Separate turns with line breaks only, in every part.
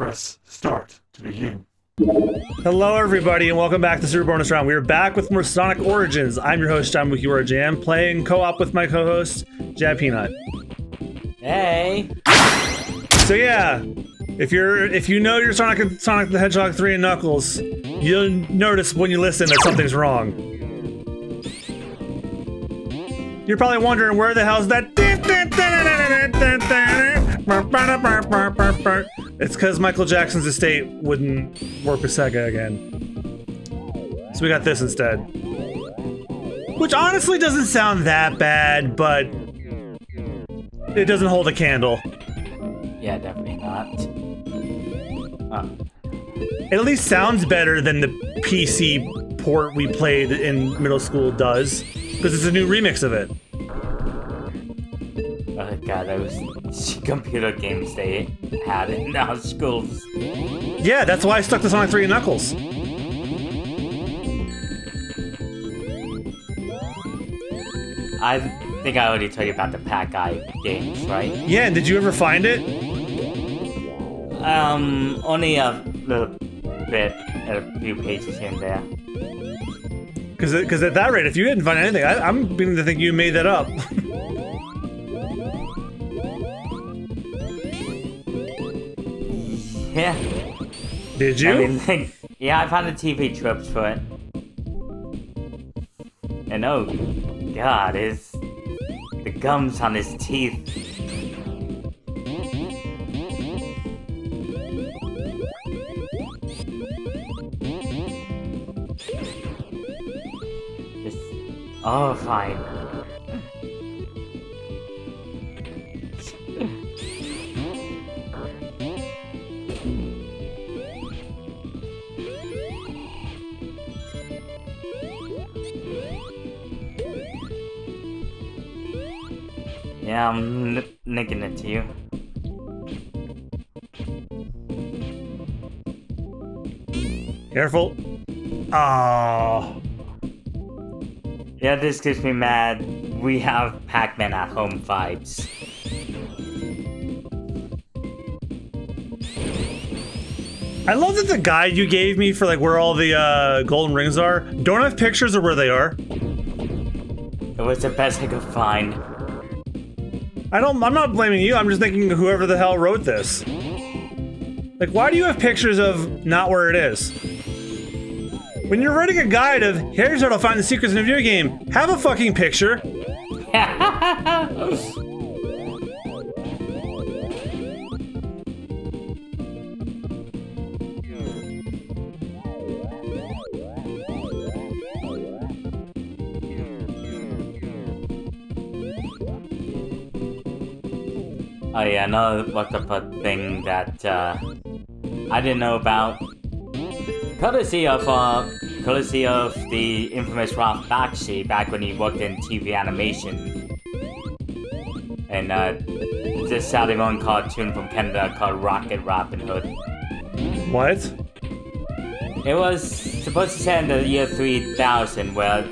Press start to begin.
Hello everybody and welcome back to Super Bonus Round. We are back with more Sonic Origins. I'm your host, John Mukiwara Jam, playing co-op with my co-host, Jab Peanut.
Hey!
So yeah, if you know your Sonic the Hedgehog 3 and Knuckles, you'll notice when you listen that something's wrong. You're probably wondering where the hell's that? It's because Michael Jackson's estate wouldn't work with Sega again. So we got this instead. Which honestly doesn't sound that bad, but it doesn't hold a candle.
Yeah, definitely not.
It at least sounds better than the PC port we played in middle school does, because it's a new remix of it.
Oh god, those computer games they had in our schools.
Yeah, that's why I stuck to Sonic 3 and Knuckles.
I think I already told you about the Pack Eye games, right?
Yeah, did you ever find it?
Only a little bit, a few pages here and there.
Because at that rate, if you didn't find anything, I'm beginning to think you made that up.
Yeah.
Did you?
I mean, yeah, I found the TV tropes for it. And oh god, the gums on his teeth. Just, oh, fine. Yeah, I'm nicking it to you.
Careful. Oh.
Yeah, this gives me mad. We have Pac-Man at home vibes.
I love that the guide you gave me for like where all the golden rings are don't have pictures of where they are.
It was the best I could find.
I'm not blaming you, I'm just thinking whoever the hell wrote this. Like, why do you have pictures of not where it is? When you're writing a guide of, here's how to find the secrets in a video game, have a fucking picture.
Oh yeah, another looked up a thing that I didn't know about. Courtesy of the infamous Ralph Bakshi back when he worked in TV animation. And this Saturday morning cartoon from Canada called Rocket Robin Hood.
What?
It was supposed to set in the year 3000, where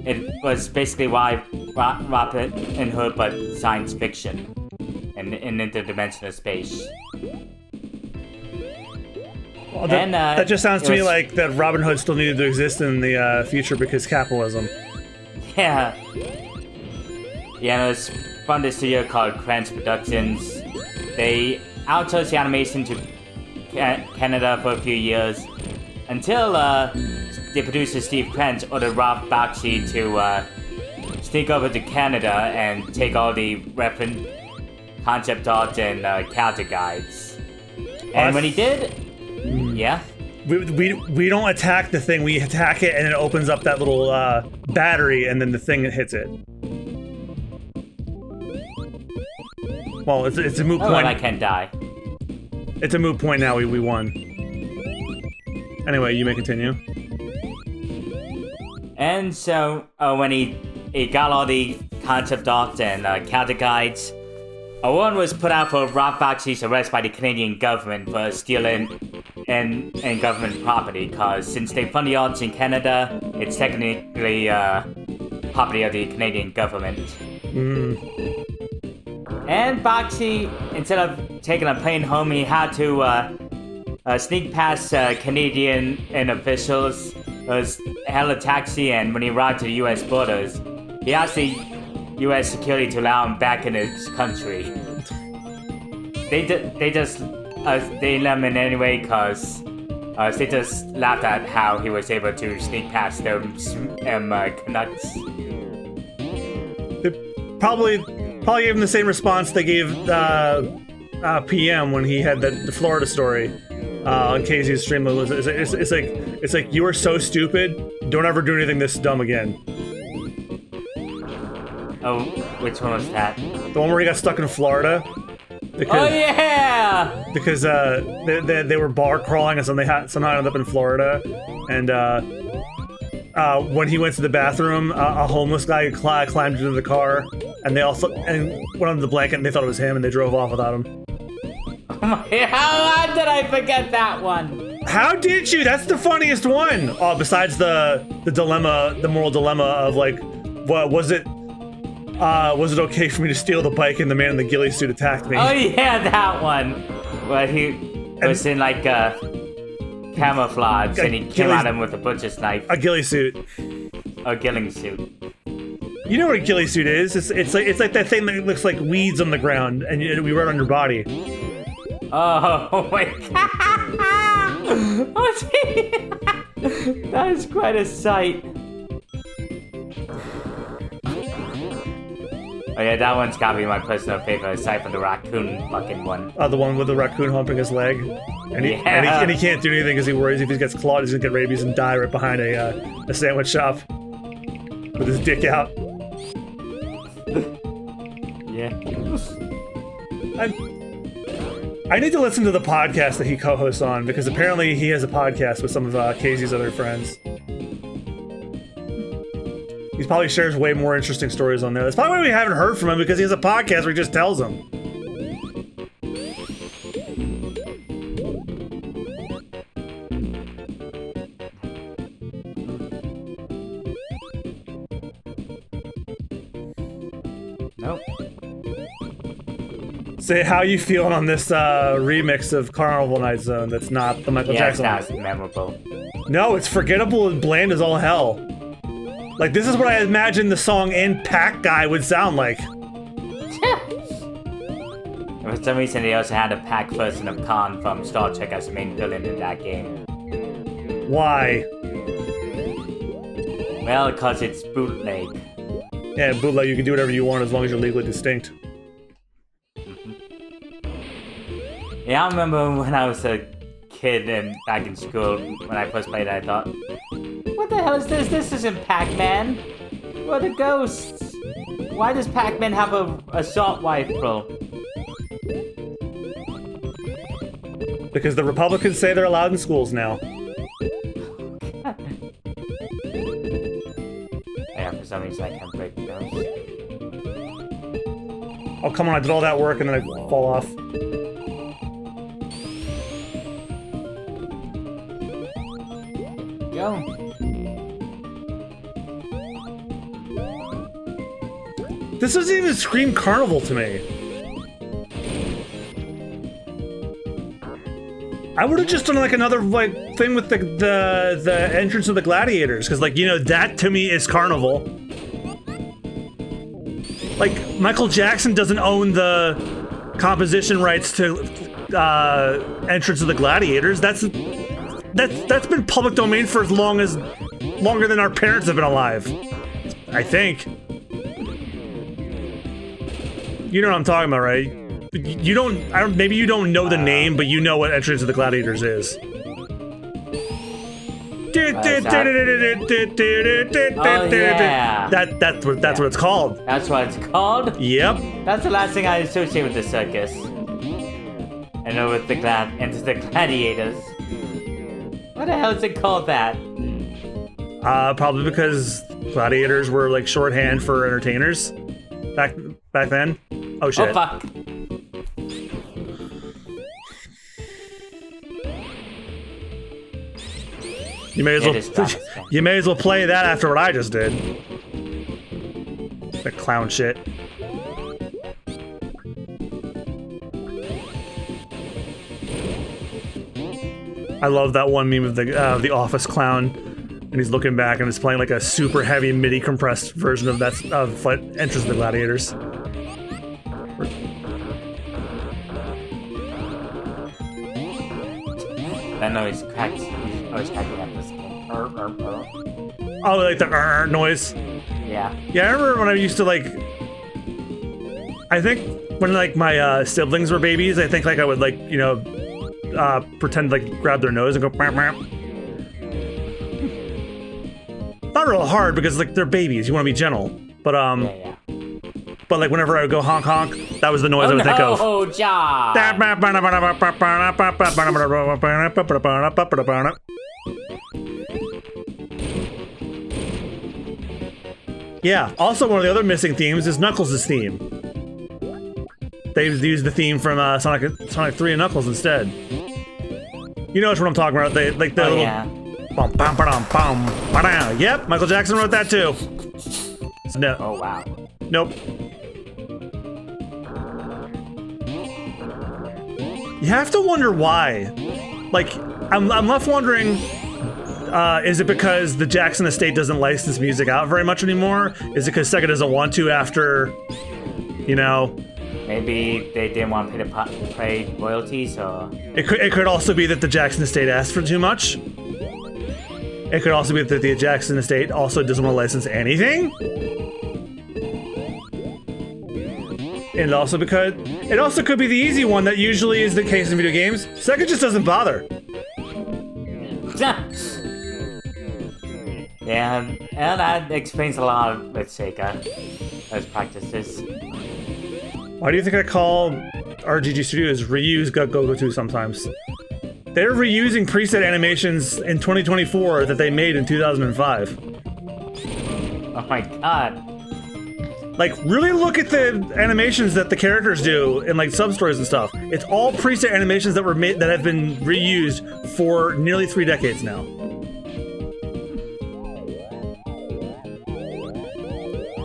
it was basically Robin Hood but science fiction. In interdimensional space.
Well, that just sounds to me like that Robin Hood still needed to exist in the future because capitalism.
Yeah. Yeah, it was from the studio called Crunch Productions. They outsourced the animation to Canada for a few years until the producer Steve Crunch ordered Ralph Bakshi to sneak over to Canada and take all the reference concept art and character guides. And when he did, yeah?
We don't attack the thing, we attack it and it opens up that little battery and then the thing hits it. Well, it's a moot point.
I can't die.
It's a moot point now, we won. Anyway, you may continue.
And so, when he got all the concept art and character guides, a warrant was put out for Ralph Bakshi's arrest by the Canadian government for stealing and government property, because since they fund the arts in Canada, it's technically property of the Canadian government. And Bakshi, instead of taking a plane home, he had to sneak past Canadian and officials, held a taxi, and when he arrived to the U.S. borders, he asked the U.S. security to allow him back in his country. They let him in anyway because they just laughed at how he was able to sneak past them Canucks.
They probably gave him the same response they gave PM when he had the Florida story on KZ's stream. It's like you are so stupid. Don't ever do anything this dumb again.
Oh, which one was that?
The one where he got stuck in Florida.
Oh yeah!
Because they were bar crawling and somehow ended up in Florida, and when he went to the bathroom, a homeless guy climbed into the car, and they all went under the blanket, and they thought it was him, and they drove off without him.
Oh my, how did I forget that one?
How did you? That's the funniest one. Oh, besides the dilemma, the moral dilemma of like, what was it? Was it okay for me to steal the bike and the man in the ghillie suit attacked me?
Oh yeah, that one. Where he was in like camouflage and he came at him with a butcher's knife.
A ghillie suit.
A ghillie suit.
You know what a ghillie suit is? It's like that thing that looks like weeds on the ground and we run on your body.
Oh my god! Oh, gee. That is quite a sight. Oh yeah, that one's gotta be my personal favorite, aside from the raccoon fucking one.
The one with the raccoon humping his leg, and he can't do anything because he worries if he gets clawed, he's gonna get rabies and die right behind a sandwich shop with his dick out.
Yeah.
I need to listen to the podcast that he co-hosts on because apparently he has a podcast with some of KZ's other friends. He probably shares way more interesting stories on there. That's probably why we haven't heard from him, because he has a podcast where he just tells them.
Nope.
Say, how you feeling on this remix of Carnival Night Zone that's not the Michael Jackson one?
Yeah, it's not memorable.
No, it's forgettable and bland as all hell. Like, this is what I imagine the song and Pac Guy would sound like.
For some reason, they also had a Pac version of Khan from Star Trek as the main villain in that game.
Why?
Well, because it's bootleg.
Yeah, bootleg, you can do whatever you want as long as you're legally distinct.
Yeah, I remember when I was a kid and back in school, when I first played it, I thought, what the hell is this? This isn't Pac-Man. What are the ghosts? Why does Pac-Man have a assault rifle?
Because the Republicans say they're allowed in schools now.
Yeah, for some reason I can't break those.
Oh, come on, I did all that work and then I fall off.
Go.
This doesn't even scream Carnival to me. I would have just done like another like thing with the entrance of the gladiators, because like, you know, that to me is Carnival. Like, Michael Jackson doesn't own the composition rights to entrance of the gladiators. That's been public domain for longer than our parents have been alive, I think. You know what I'm talking about, right? You don't. Maybe you don't know the name, but you know what Entrance of the Gladiators is.
Oh, yeah.
That's what it's called.
That's what it's called?
Yep.
That's the last thing I associate with the circus. I know with the Enter the Gladiators. What the hell is it called that?
Probably because gladiators were like shorthand for entertainers back then. Oh shit.
Oh fuck.
You may as well play that after what I just did. That clown shit. I love that one meme of the Office clown, and he's looking back and it's playing like a super heavy MIDI compressed version of that Enters the Gladiators.
That noise cracks. Always cracking up this game.
Oh, like the noise.
Yeah.
Yeah, I remember when I used to like. I think when like my siblings were babies, I think like I would like pretend like grab their nose and go. Bam, bam. Not real hard because like they're babies. You want to be gentle, but
Yeah.
But like whenever I would go honk honk, that was the noise I would think of.
Oh, job.
Yeah. Also, one of the other missing themes is Knuckles' theme. They used the theme from Sonic 3 and Knuckles instead. You know what I'm talking about? They like the little.
Yeah.
Bum, bum, ba-dum, bum, ba-dum. Yep, Michael Jackson wrote that too. No.
Oh, wow.
Nope. You have to wonder why. Like, I'm left wondering, is it because the Jackson estate doesn't license music out very much anymore? Is it because Sega doesn't want to after,
Maybe they didn't want to pay royalties, or...
It could also be that the Jackson estate asked for too much. It could also be that the Jackson estate also doesn't want to license anything. And also it also could be the easy one that usually is the case in video games. Sega just doesn't bother.
Yeah, and that explains a lot with Sega, those practices.
Why do you think I call RGG Studios reuse Go 2 sometimes? They're reusing preset animations in 2024 that they made in 2005.
Oh my god.
Like, really look at the animations that the characters do in like sub-stories and stuff. It's all preset animations that were made that have been reused for nearly 3 decades now.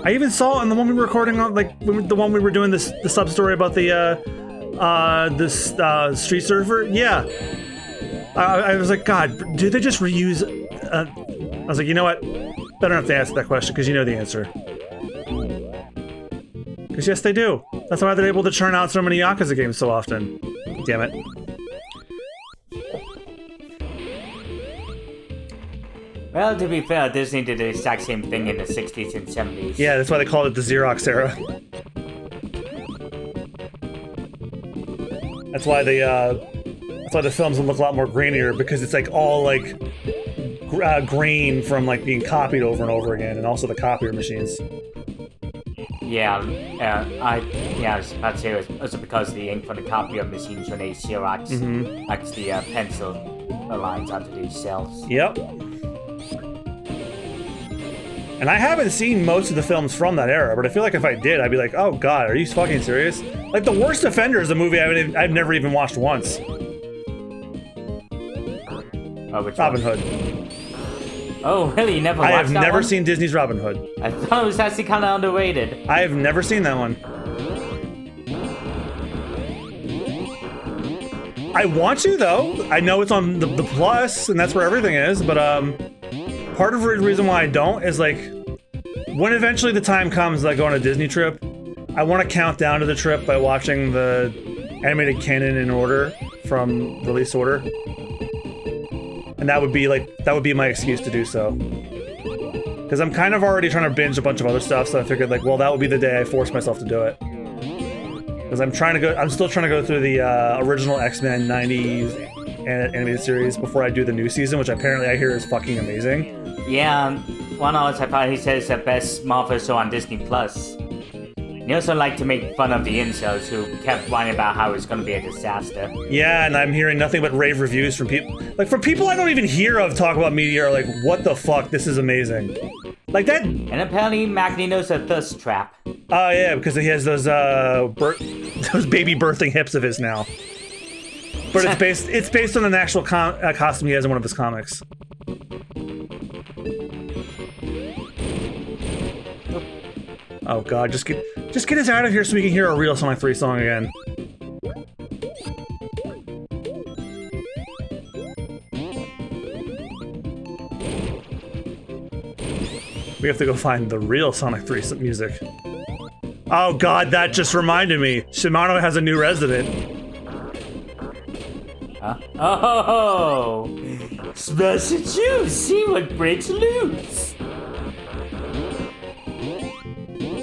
I even saw it in the one we were recording on, like the one we were doing the sub-story about the Street Surfer. Yeah, I was like, God, did they just reuse? I was like, you know what? Better not have to ask that question because you know the answer. Because yes, they do. That's why they're able to churn out so many Yakuza games so often. Damn it.
Well, to be fair, Disney did the exact same thing in the 60s and 70s.
Yeah, that's why they called it the Xerox era. That's why the films will look a lot more grainier, because it's like all like grain from like being copied over and over again, and also the copier machines.
Yeah, I was about to say it was also because the ink from the copier machines when they Xerox like the pencil lines onto these cells.
Yep. And I haven't seen most of the films from that era, but I feel like if I did, I'd be like, oh god, are you fucking serious? Like, The Worst Offender is a movie I've never even watched once.
Oh, which
Robin
one?
Hood.
Oh, really? You never watched that
I have never
one?
seen Disney's Robin Hood.
I thought it was actually kind of underrated.
I have never seen that one. I want to, though. I know it's on the Plus, and that's where everything is, but part of the reason why I don't is like, when eventually the time comes that I go on a Disney trip, I want to count down to the trip by watching the animated canon in order from release order. And that would be my excuse to do so. Because I'm kind of already trying to binge a bunch of other stuff, so I figured like, well, that would be the day I force myself to do it. Because I'm still trying to go through the original X-Men 90s animated series before I do the new season, which apparently I hear is fucking amazing.
Yeah, one of us I thought he says the best Marvel show on Disney Plus. He also liked to make fun of the incels who kept whining about how it's going to be a disaster.
Yeah, and I'm hearing nothing but rave reviews from people. Like, from people I don't even hear of talk about media are like, what the fuck, this is amazing. Like that.
And apparently Magneto's a thirst trap.
Oh yeah, because he has those those baby birthing hips of his now. But it's based on an actual costume he has in one of his comics. Oh god, just get us out of here so we can hear a real Sonic 3 song again. We have to go find the real Sonic 3 music. Oh god, that just reminded me. Shimano has a new resident.
Huh? Oh! Special juice! See what breaks loose!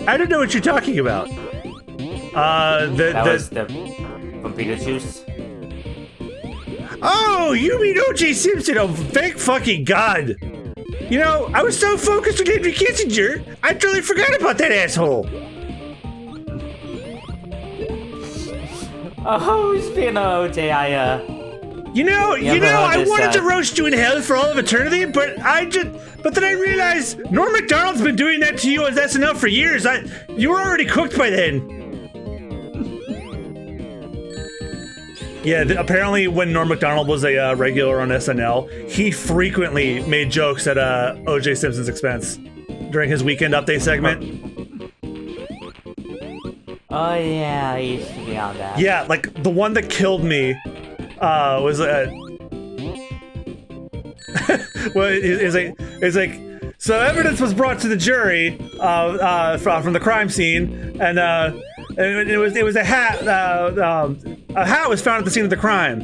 I don't know what you're talking about.
That was the computer juice?
Oh, you mean O.J. Simpson? Oh, thank fucking god. You know, I was so focused on Henry Kissinger, I totally forgot about that asshole.
Oh, speaking of OJ,
You know, I wanted to roast you in hell for all of eternity, but then I realized Norm Macdonald's been doing that to you as SNL for years. You were already cooked by then. Yeah, apparently when Norm Macdonald was a regular on SNL, he frequently made jokes at O.J. Simpson's expense during his Weekend Update segment.
Oh yeah, I used to be on that.
Yeah, like the one that killed me was well, it's like so evidence was brought to the jury from the crime scene, and it was a hat. A hat was found at the scene of the crime,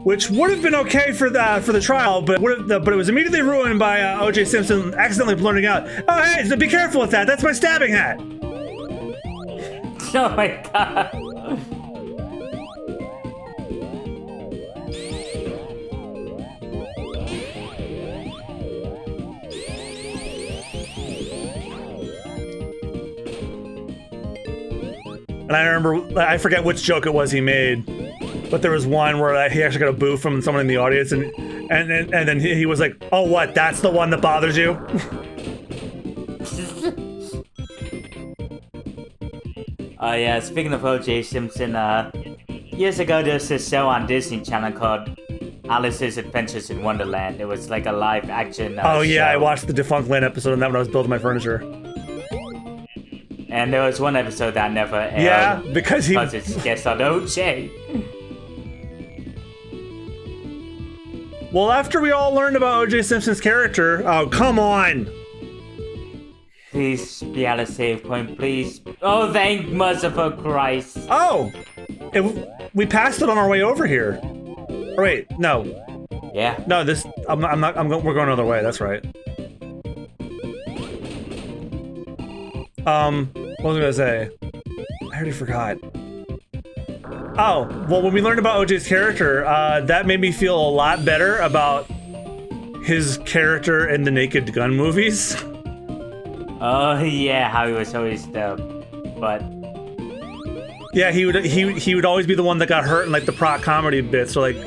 which would have been okay for the trial, but it was immediately ruined by O.J. Simpson accidentally blurting out, "Oh hey, so be careful with that. That's my stabbing hat."
Oh my god.
And I remember, I forget which joke it was he made, but there was one where he actually got a boo from someone in the audience, and then he was like, "Oh what? That's the one that bothers you?"
Oh yeah, speaking of O.J. Simpson, years ago there was this show on Disney Channel called Alice's Adventures in Wonderland. It was like a live action
oh yeah,
show.
I watched the Defunct Land episode of that when I was building my furniture.
And there was one episode that never aired.
Yeah, because
it's guest on O.J.
Well, after we all learned about O.J. Simpson's character, oh come on!
Please be at a save point, please. Oh, thank merciful Christ.
Oh! We passed it on our way over here. Oh, wait, no.
Yeah.
No, we're going another way, that's right. What was I gonna say? I already forgot. Oh, well, when we learned about OJ's character, that made me feel a lot better about his character in the Naked Gun movies.
Oh yeah, how he was always the butt.
Yeah, he would always be the one that got hurt in like the proc comedy bits. So like,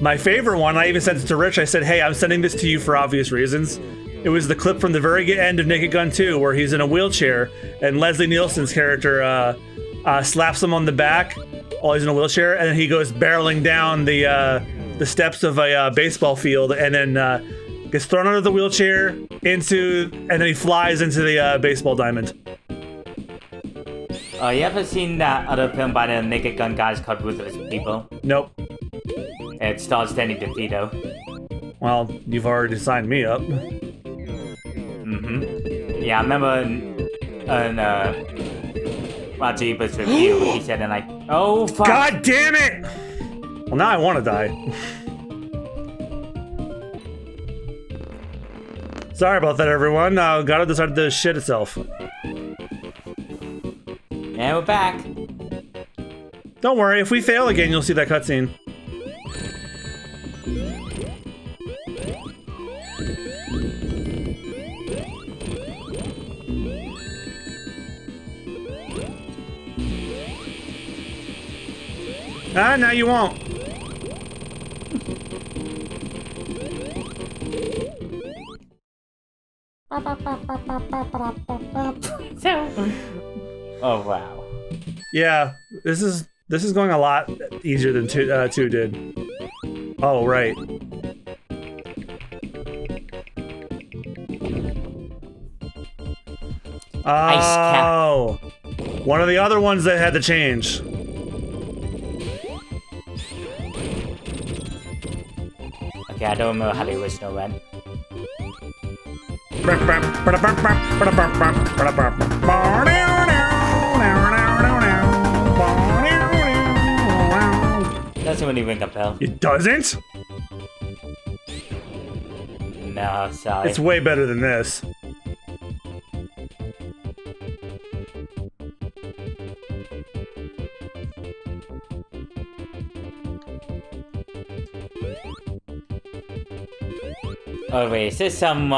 my favorite one, I even sent it to Rich. I said, "Hey, I'm sending this to you for obvious reasons." It was the clip from the very end of Naked Gun 2 where he's in a wheelchair and Leslie Nielsen's character slaps him on the back while he's in a wheelchair, and then he goes barreling down the steps of a baseball field, and then gets thrown out of the wheelchair and then he flies into the baseball diamond.
Oh, you ever seen that other film by the Naked Gun guys called Ruthless People?
Nope.
It stars Danny DeVito.
Well, you've already signed me up.
Mm-hmm. Yeah, I remember in Roger Ebert's review, he said, and like, oh fuck.
God damn it! Well, now I want to die. Sorry about that, everyone. Gotta decided to shit itself.
And we're back.
Don't worry, if we fail again, you'll see that cutscene. Ah, now you won't.
Oh wow.
Yeah, this is going a lot easier than 2 did. Oh right. Oh, one of the other ones that had to change.
Okay, I don't remember how the original went. Doesn't really ring a bell.
It doesn't?
No, sorry.
It's way better than this.
Oh wait, is this some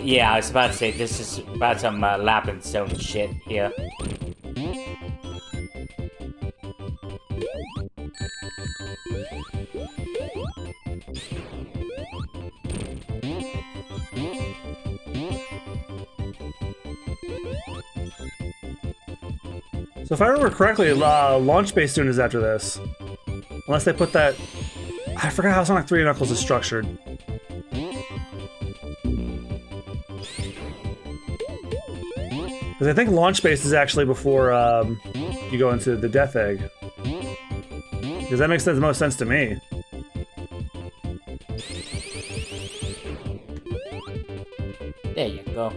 yeah, I was about to say this is about some Labyrinth Zone shit here.
So if I remember correctly, Launch Base soon is after this. Unless they put that... I forgot how Sonic 3 and Knuckles is structured. Because I think Launch Base is actually before you go into the Death Egg. Because that makes the most sense to me.
There you go.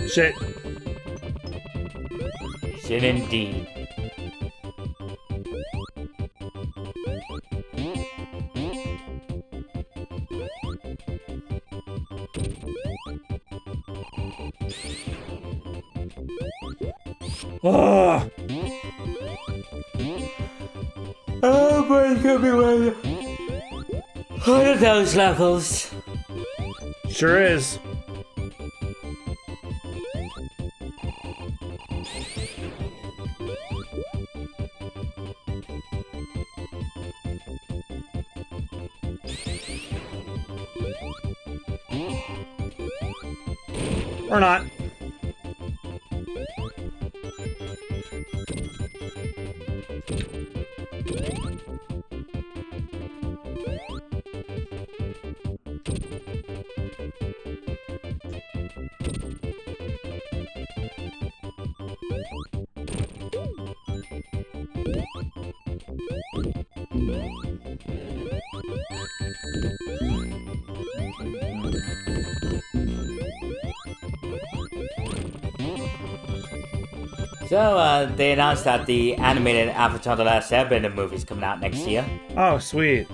Shit.
Shit indeed.
Oh!
Oh boy, it's gonna be one of those levels.
Sure is. Or not.
So, they announced that the animated Avatar The Last Airbender movie is coming out next year.
Oh, sweet.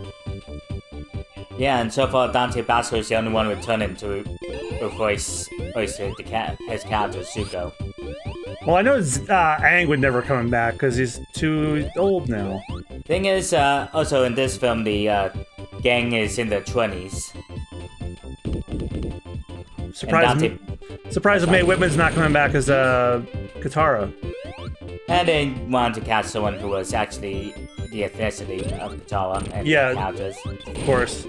Yeah, and so far Dante Basco is the only one returning to voice his character, Zuko.
Well, I know Aang would never come back because he's too old now.
Thing is, also in this film, the gang is in their 20s.
Surprised if Mae Whitman's not coming back as Katara.
And they wanted to cast someone who was actually the ethnicity of Katara and the characters.
Of course.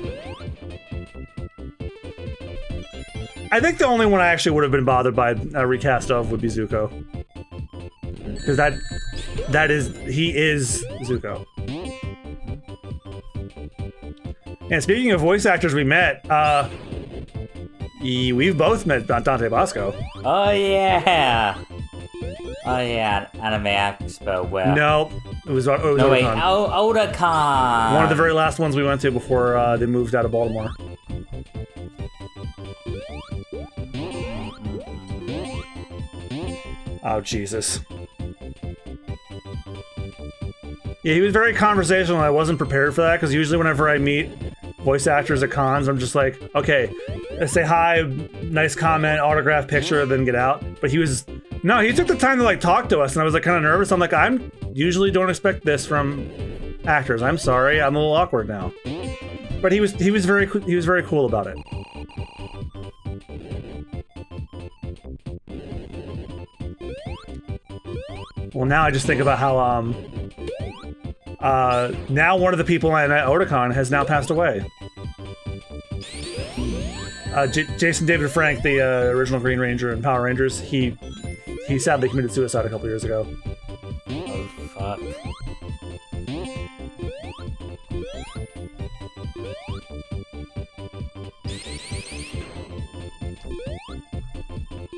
I think the only one I actually would have been bothered by a recast of would be Zuko. Because he is Zuko. And speaking of voice actors we met, we've both met Dante Basco.
Oh yeah! Oh yeah, Anime Expo where...
No, it was Otakon.
No wait, Otakon!
One of the very last ones we went to before they moved out of Baltimore. Oh, Jesus. Yeah, he was very conversational. I wasn't prepared for that, because usually whenever I meet voice actors at cons, I'm just like, okay, say hi, nice comment, autograph picture, then get out. But he was... No, he took the time to like talk to us, and I was like kind of nervous. I'm like, I'm usually don't expect this from actors. I'm sorry, I'm a little awkward now. But he was very cool about it. Well, now I just think about how now one of the people at Otakon has now passed away. Jason David Frank, the original Green Ranger in Power Rangers, he sadly committed suicide a couple years ago.
Oh, fuck.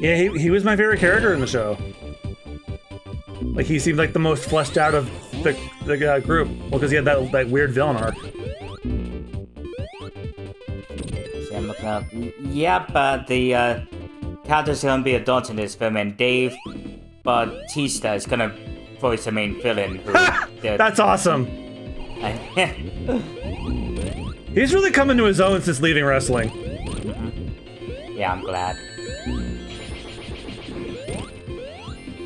Yeah, he was my favorite character in the show. Like, he seemed like the most fleshed out of the group. Well, because he had that weird villain arc.
See, I'm looking up. Yeah, but the characters are gonna be adults in this film, and Dave Bautista is gonna voice the main villain. Who
That's awesome. He's really come into his own since leaving wrestling.
Yeah, I'm glad.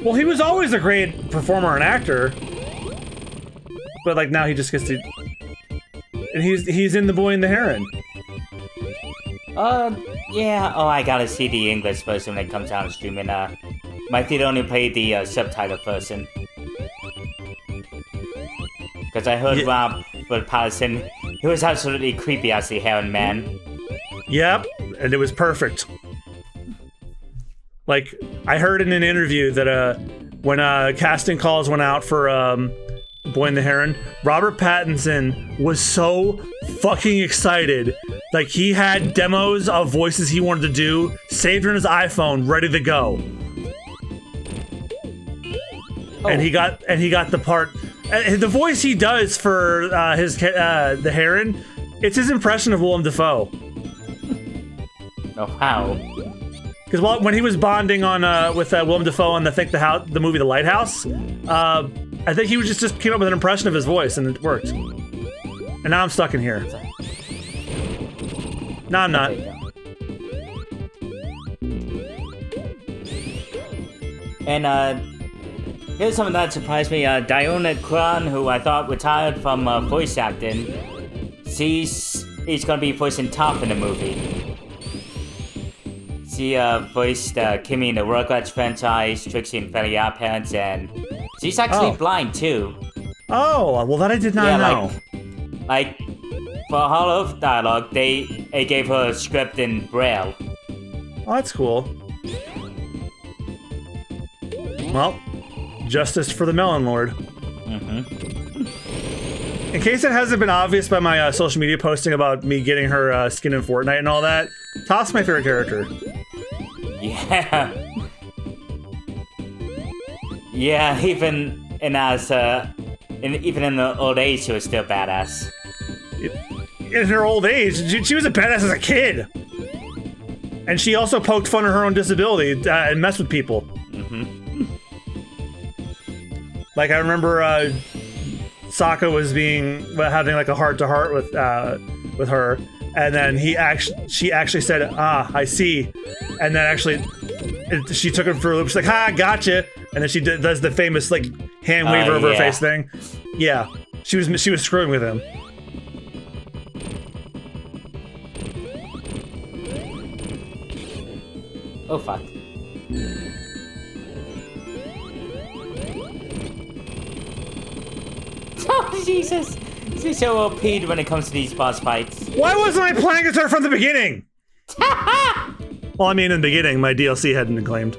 Well, he was always a great performer and actor, but like now he just gets to. And he's in The Boy and the Heron.
Yeah. Oh, I gotta see the English version when it comes out on streaming. My theater only played the subtitle version. Because I heard Rob Patterson, he was absolutely creepy as the Heron Man.
Yep, and it was perfect. Like, I heard in an interview that when casting calls went out for Boy and the Heron, Robert Pattinson was so fucking excited. Like, he had demos of voices he wanted to do, saved on his iPhone, ready to go. Oh. And he got the part. The voice he does for the Heron, it's his impression of Willem Dafoe.
Oh, how?
Because when he was bonding on with Willem Dafoe on the movie The Lighthouse, I think he was just came up with an impression of his voice and it worked. And now I'm stuck in here. No, I'm not.
And here's something that surprised me. Diona Kwan, who I thought retired from voice acting, he's gonna be voicing Toph in the movie. She voiced Kimmy in the Rugrats franchise, Trixie in Fairly Odd Parents, and she's actually blind too.
Oh, well that I did not know.
Like for all of dialogue, they gave her a script in Braille.
Oh, that's cool. Well, justice for the Melon Lord. In case it hasn't been obvious by my social media posting about me getting her skin in Fortnite and all that, Toph's my favorite character.
Yeah. Yeah, even in the old age, she was still badass.
In her old age, she was a badass as a kid. And she also poked fun at her own disability and messed with people. Like, I remember Sokka was having like a heart-to-heart with her, and then she actually said, I see. And then she took him for a loop. She's like, ha, gotcha. And then she does the famous like hand wave over her face thing. Yeah, she was screwing with him.
Oh fuck. Oh Jesus! She's so OP'd when it comes to these boss fights.
Why wasn't I playing as her from the beginning? Well, I mean, in the beginning, my DLC hadn't been claimed.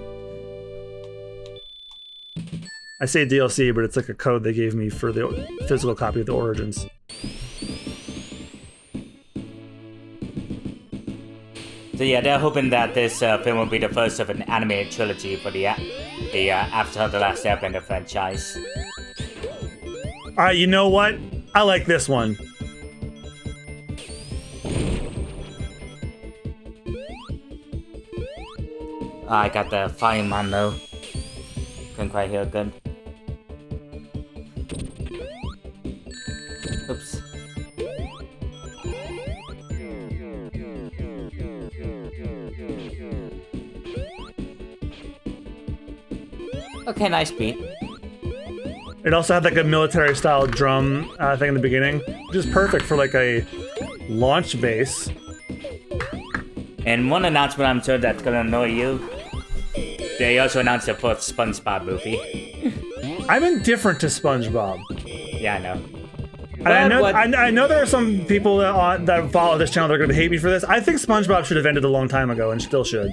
I say DLC, but it's like a code they gave me for the physical copy of the Origins.
So yeah, they're hoping that this film will be the first of an animated trilogy for the Avatar: The Last Airbender franchise.
Alright, you know what? I like this one.
I got the volume on though. Couldn't quite hear good. Oops. Okay, nice beat.
It also had like a military-style drum thing in the beginning, which is perfect for like a launch base.
And one announcement I'm sure that's gonna annoy you. They also announced the fourth SpongeBob movie.
I'm indifferent to SpongeBob.
Yeah, I know.
And I know there are some people that follow this channel that are going to hate me for this. I think SpongeBob should have ended a long time ago and still should.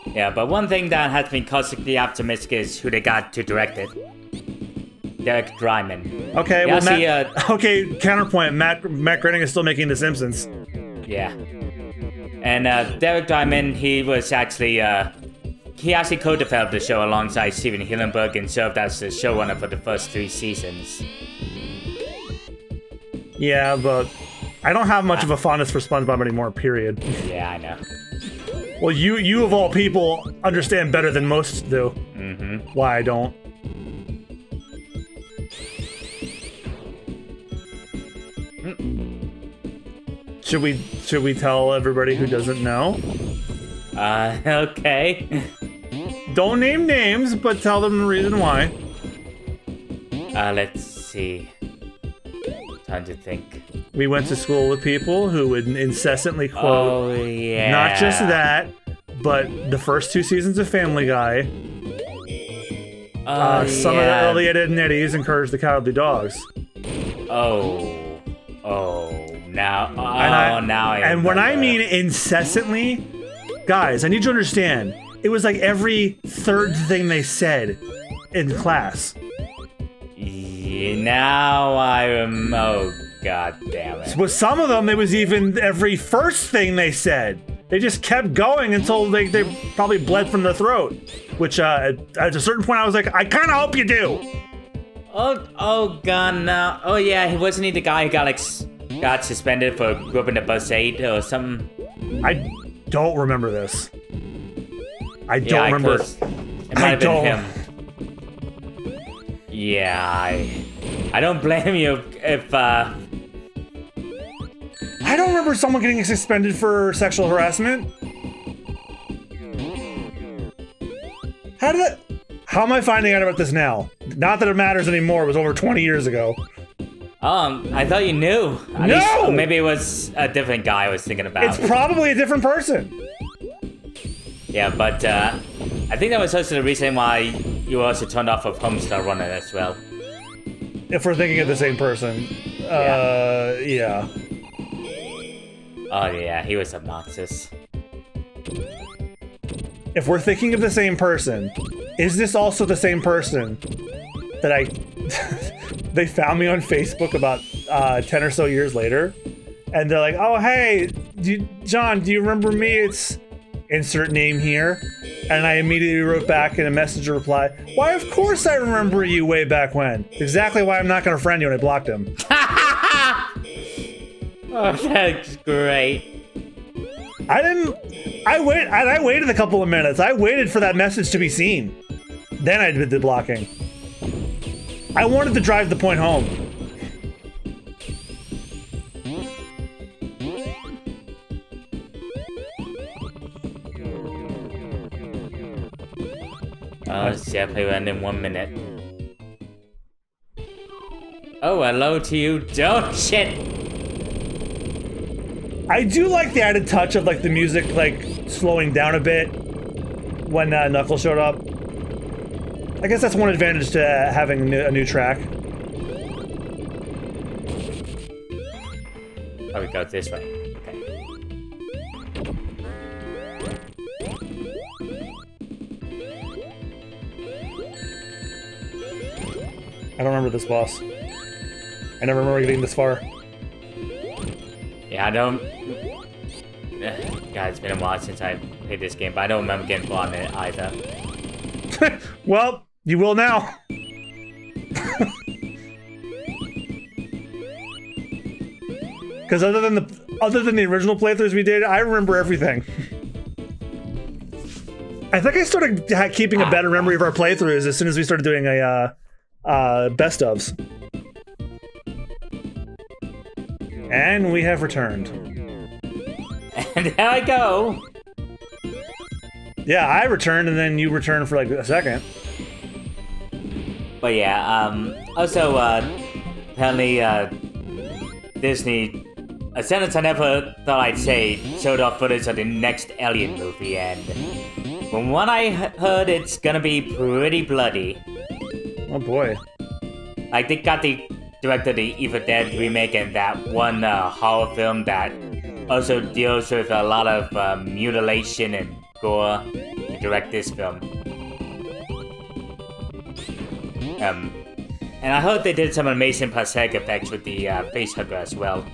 Yeah, but one thing that has been caustically optimistic is who they got to direct it. Derek Dryman.
Okay, well, okay, counterpoint. Matt Groening is still making The Simpsons.
Yeah. And Derek Dryman, he was actually he actually co-developed the show alongside Steven Hillenburg and served as the showrunner for the first 3 seasons.
Yeah, but I don't have much of a fondness for SpongeBob anymore, period.
Yeah, I know.
Well, you of all people understand better than most do.
Mm-hmm.
Why I don't. Should we tell everybody who doesn't know?
Okay.
Don't name names, but tell them the reason why.
Let's see. Time to think.
We went to school with people who would incessantly quote,
Oh, yeah.
not just that, but the first 2 seasons of Family Guy. Some of the early Ed, Edd and Eddies encouraged the Cowardly Dogs.
Now I
And when I
remember.
mean incessantly, guys, I need you to understand, it was like every 3rd thing they said in class.
Yeah, now I remember. Oh, god damn it.
With some of them, it was even every 1st thing they said. They just kept going until they probably bled from their throat. Which, at a certain point, I was like, I kind of hope you do.
Oh god, no. Oh yeah, he wasn't he the guy who got suspended for groping the bus aid or something?
I don't remember this. I don't remember.
It might have been him. Yeah, I don't blame you if
I don't remember someone getting suspended for sexual harassment. How am I finding out about this now? Not that it matters anymore. It was over 20 years ago.
I thought you knew. At
No!
least, maybe it was a different guy I was thinking about.
It's probably a different person.
Yeah, but I think that was also the reason why you were also turned off of Homestar Runner as well.
If we're thinking of the same person. Yeah.
Oh yeah, he was obnoxious.
If we're thinking of the same person, is this also the same person that they found me on Facebook about 10 or so years later? And they're like, oh, hey, John, do you remember me? It's insert name here. And I immediately wrote back in a message reply, why, of course I remember you way back when. Exactly why I'm not going to friend you, and I blocked him.
Oh, that's great.
I waited a couple of minutes. I waited for that message to be seen. Then I did the blocking. I wanted to drive the point home.
Let's see, I play around in 1 minute. Oh, hello to you. Oh, shit.
I do like the added touch of like the music like slowing down a bit when Knuckles showed up. I guess that's one advantage to having a new track.
Oh, we go this way. Okay.
I don't remember this boss. I never remember getting this far.
Yeah, I don't... God, it's been a while since I played this game, but I don't remember getting far on it either.
Well, you will now. Because other than the original playthroughs we did, I remember everything. I think I started keeping a better memory of our playthroughs as soon as we started doing a best ofs. And we have returned.
And there I go.
Yeah, I returned and then you returned for like a second.
But yeah, also, apparently, Disney, a sentence I never thought I'd say, showed off footage of the next Alien movie, and from what I heard, it's gonna be pretty bloody.
Oh boy.
Like, they got the director of the Evil Dead remake and that one horror film that also deals with a lot of mutilation and gore to direct this film. And I heard they did some amazing prosthetic effects with the face hugger as well.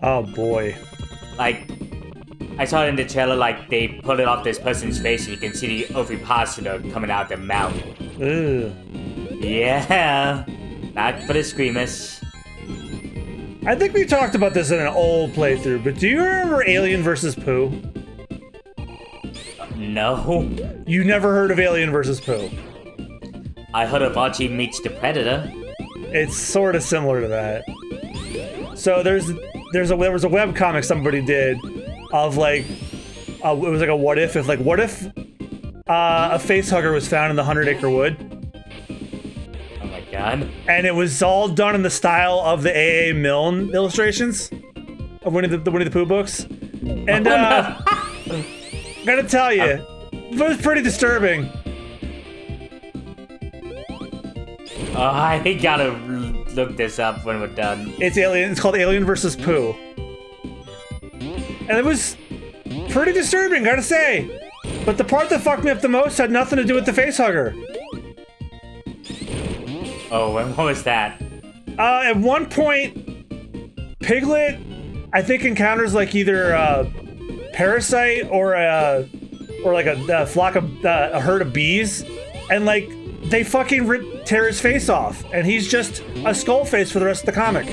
Oh boy.
Like, I saw it in the trailer, like, they pull it off this person's face and you can see the ovipositor coming out their mouth.
Ugh.
Yeah, not for the screamers.
I think we talked about this in an old playthrough, but do you remember Alien vs. Pooh?
No.
You never heard of Alien vs. Pooh?
I heard of Archie Meets the Predator.
It's sort of similar to that. So there was a webcomic somebody did of like, it was like a what if a facehugger was found in the 100-acre wood.
Oh my god.
And it was all done in the style of the A.A. Milne illustrations of Winnie the Pooh books. And gotta tell you, it was pretty disturbing.
Oh, I gotta look this up when we're done.
It's called Alien vs. Pooh. And it was pretty disturbing, gotta say. But the part that fucked me up the most had nothing to do with the facehugger.
Oh, and what was that?
At one point, Piglet, I think, encounters like either a parasite or like a flock of a herd of bees, and like they fucking tear his face off, and he's just a skull face for the rest of the comic.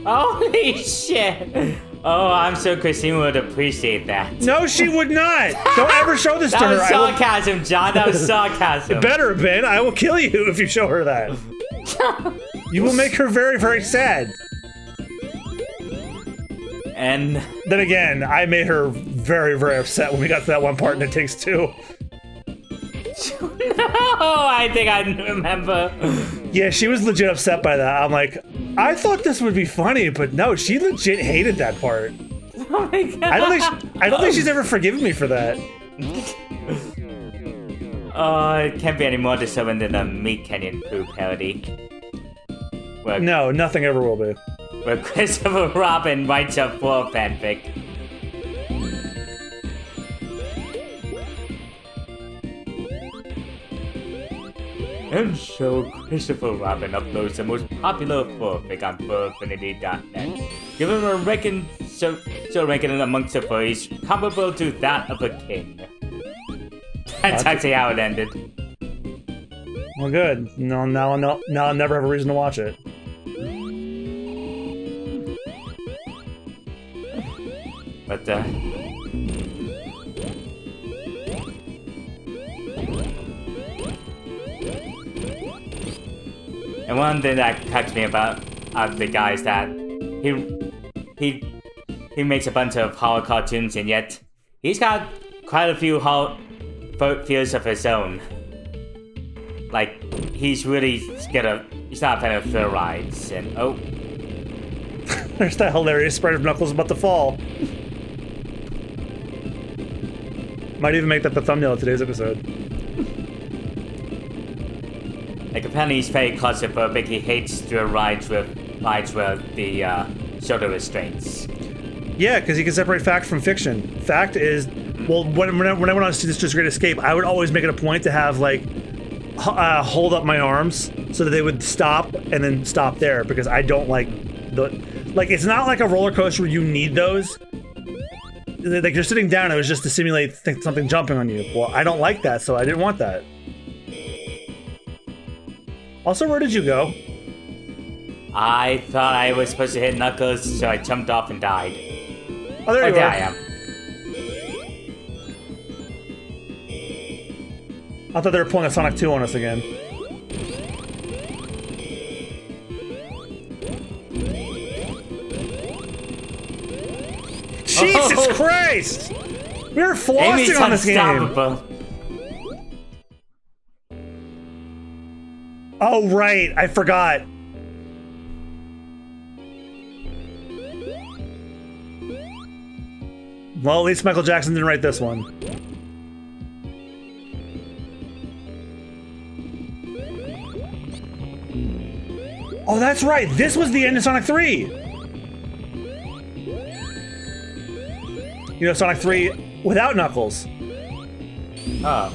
Holy shit! Oh, I'm sure Christine would appreciate that.
No, she would not. Don't ever show this to her.
That was sarcasm, John. That was sarcasm.
It better have been. I will kill you if you show her that. You will make her very, very sad.
And
then again, I made her very, very upset when we got to that one part and It Takes Two.
No, I think I remember.
Yeah, she was legit upset by that. I'm like, I thought this would be funny, but no, she legit hated that part.
Oh my god.
I don't think she's ever forgiven me for that.
Oh, it can't be any more disturbing than a Meat Canyon Pooh parody.
No, nothing ever will be.
Where Christopher Robin writes a full fanfic. And so Christopher Robin uploads the most popular fanfic on furfinity.net, giving him a ranking amongst the furries comparable to that of a king. That's actually how it ended.
Well, good. No, now I'll never have a reason to watch it.
But and one thing that cracks me about the guy is that he makes a bunch of horror cartoons, and yet he's got quite a few horror fears of his own. Like, he's really scared he's not a fan of thrill rides, and oh.
There's that hilarious sprite of Knuckles about to fall. Might even make that the thumbnail of today's episode.
Like, apparently he's very claustrophobic. He hates thrill rides with the shoulder restraints.
Yeah, because he can separate fact from fiction. Fact is, well, when I went on to this Great Escape, I would always make it a point to have, like, hold up my arms so that they would stop and then stop there, because I don't like it's not like a roller coaster where you need those. Like, you're sitting down, it was just to simulate something jumping on you. Well, I don't like that, so I didn't want that. Also, where did you go?
I thought I was supposed to hit Knuckles, so I jumped off and died.
Oh, there you
there
are.
I am.
I thought they were pulling a Sonic 2 on us again. Jesus Christ! We were flossing on this game. Oh, right. I forgot. Well, at least Michael Jackson didn't write this one. Oh, that's right. This was the end of Sonic 3. You know, Sonic 3 without Knuckles.
Oh.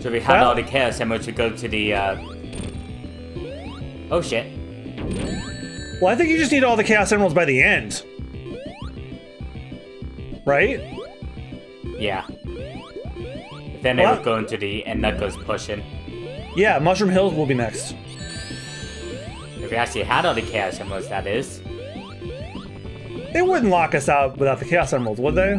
So we had all the Chaos Emeralds to go to the, Oh shit.
Well, I think you just need all the Chaos Emeralds by the end. right?
Yeah. Then they would go into the Knuckles portion.
Yeah, Mushroom Hills will be next.
If we actually had all the Chaos Emeralds, that is.
They wouldn't lock us out without the Chaos Emeralds, would they?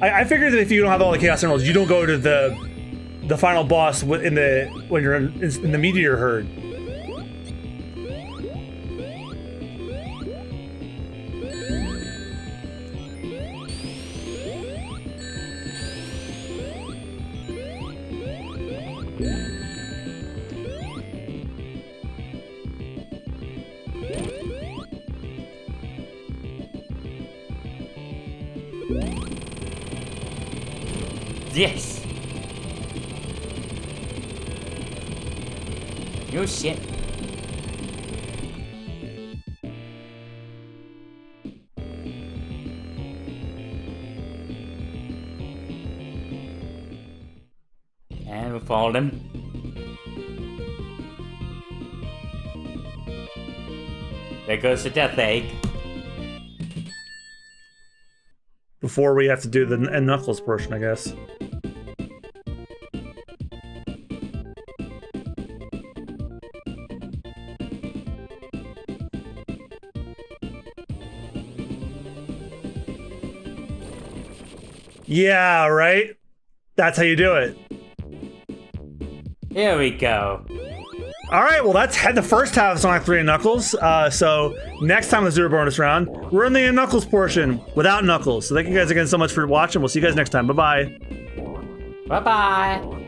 I figured that if you don't have all the Chaos Emeralds, you don't go to the final boss when you're in the Meteor Herd.
Yes! Oh shit. And we follow them. There goes the death egg.
Before we have to do the Knuckles portion, I guess. Yeah, right? That's how you do it.
Here we go.
All right, well, that's the first half of Sonic 3 and Knuckles. So next time, let's do a bonus round. We're in the Knuckles portion without Knuckles. So thank you guys again so much for watching. We'll see you guys next time. Bye-bye.
Bye-bye.